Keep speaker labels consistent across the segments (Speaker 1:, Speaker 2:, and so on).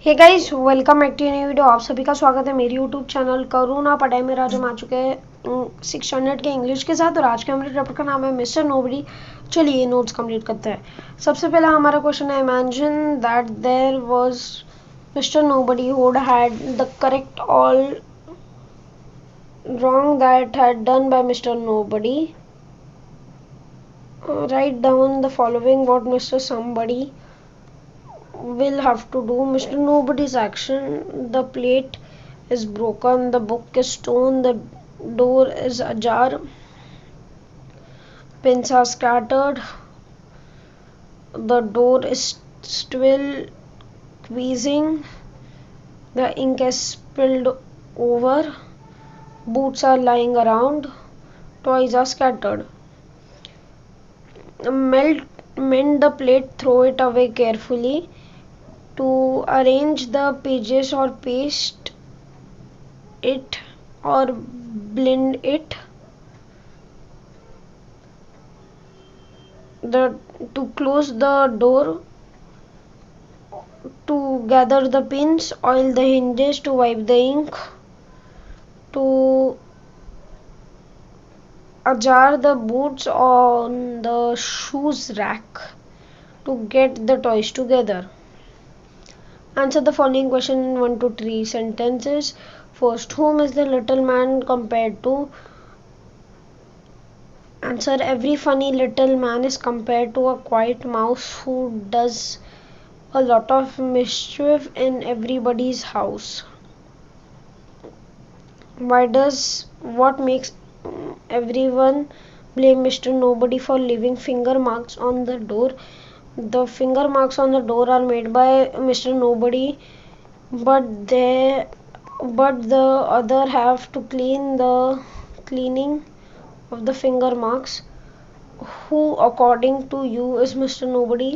Speaker 1: Hey guys, welcome back to new video. आप सभी का स्वागत है मेरे यूट्यूब चैनल करुणा पढ़ाई में। आज हम आ चुके हैं 600 के इंग्लिश के साथ और आज के हमारे टॉपिक का नाम है मिस्टर नोबडी। चलिए नोट्स कंप्लीट करते हैं। सबसे पहला हमारा क्वेश्चन है, imagine that there was mister nobody who had the correct all wrong that had done by Mr. Nobody. Write down the following what Mr. Somebody will have to do. Mr. Nobody's action: the plate is broken, the book is torn, the door is ajar, pins are scattered, the door is still squeezing, the ink is spilled over, boots are lying around, toys are scattered. Mend the plate, throw it away carefully. To arrange the pages or paste it or blend it. To close the door, to gather the pins, oil the hinges, to wipe the ink, to ajar the boots on the shoes rack, to get the toys together. Answer the following question in 1 to 3 sentences. First, whom is the little man compared to? Answer: every funny little man is compared to a quiet mouse who does a lot of mischief in everybody's house. What makes everyone blame Mr. Nobody for leaving finger marks on the door? The finger marks on the door are made by Mr. Nobody, but the other have to cleaning of the finger marks. Who, according to you, is Mr. Nobody?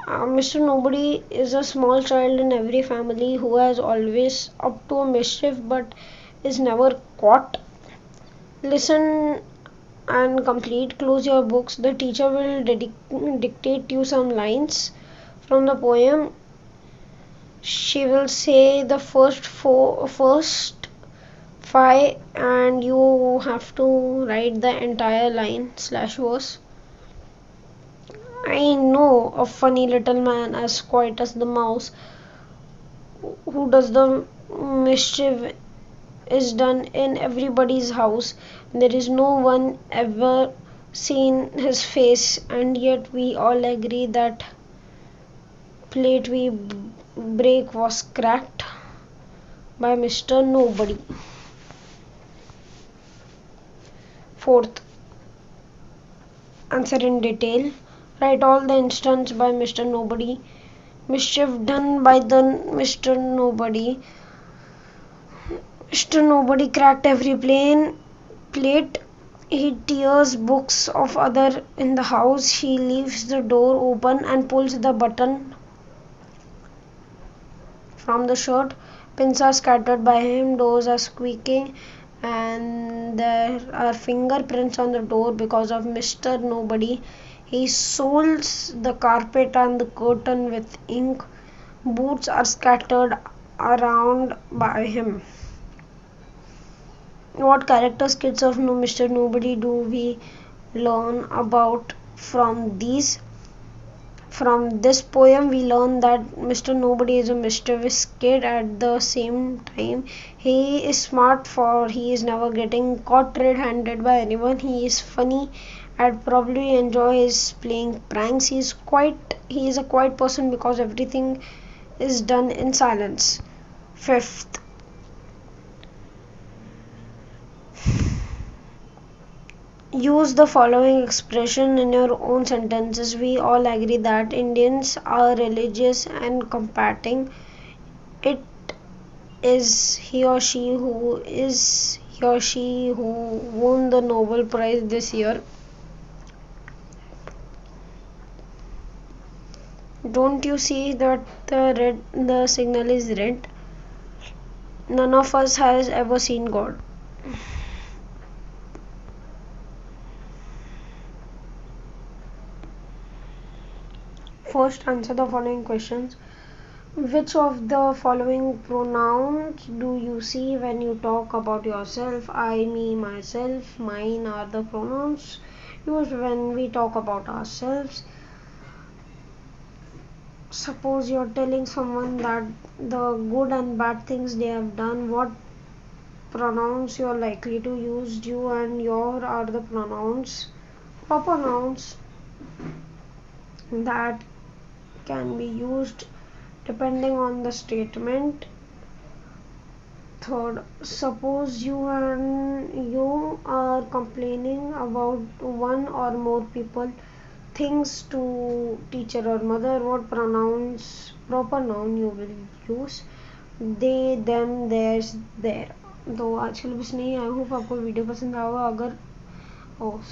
Speaker 1: Mr. Nobody is a small child in every family who has always up to a mischief but is never caught. Listen and complete. Close your books. The teacher will dictate you some lines from the poem. She will say the first five and you have to write the entire line / verse. I know a funny little man as quiet as the mouse who does the mischief is done in everybody's house. There is no one ever seen his face, and yet we all agree that plate we break was cracked by Mr. Nobody. Fourth, answer in detail. Write all the instances by Mr. Nobody. Mischief done by the Mr. Nobody. Mr. Nobody cracked every plate. He tears books of other in the house. He leaves the door open and pulls the button from the shirt. Pins are scattered by him. Doors are squeaking. And there are fingerprints on the door because of Mr. Nobody. He soils the carpet and the curtain with ink. Boots are scattered around by him. What character skits of Mr. Nobody do we learn about from these? From this poem, we learn that Mr. Nobody is a mischievous kid. At the same time, he is smart, for he is never getting caught red-handed by anyone. He is funny and probably enjoys playing pranks. He is a quiet person because everything is done in silence. Fifth, use the following expression in your own sentences. We all agree that Indians are religious and combating. It is he or she who won the Nobel Prize this year. Don't you see that the signal is red? None of us has ever seen God. First, answer the following questions. Which of the following pronouns do you see when you talk about yourself? I, me, myself, mine are the pronouns used when we talk about ourselves. Suppose you're telling someone that the good and bad things they have done, what pronouns you're likely to use? You and your are the pronouns, proper nouns that can be used depending on the statement. Third, suppose you are complaining about one or more people, things to teacher or mother, what pronouns, proper noun you will use? They, them, theirs, their. तो आज के लिए बस नहीं. I hope आपको video पसंद आएगा. अगर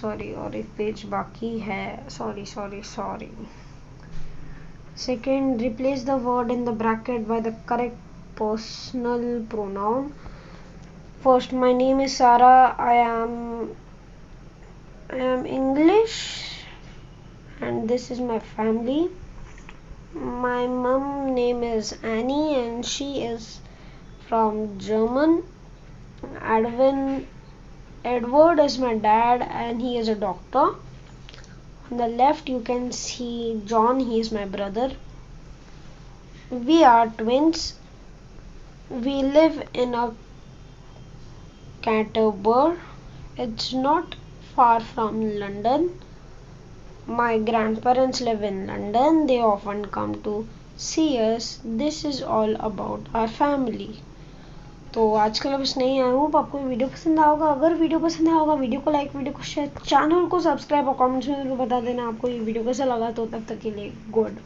Speaker 1: सॉरी और एक पेज बाकी है. Sorry. Second, replace the word in the bracket by the correct personal pronoun. First, my name is Sarah. I am English, and this is my family. My mom name is Annie, and she is from German. Edward is my dad, and he is a doctor. On the left you can see John, he is my brother. We are twins. We live in a Canterbury. It's not far from London. My grandparents live in London. They often come to see us. This is all about our family. तो आज के लिए बस नहीं. I hope आपको video पसंद आया होगा. अगर वीडियो पसंद आया होगा, वीडियो को लाइक, वीडियो को शेयर, चैनल को सब्सक्राइब और कमेंट्स में बता देना आपको ये वीडियो कैसा लगा. तो तब तक के लिए गुड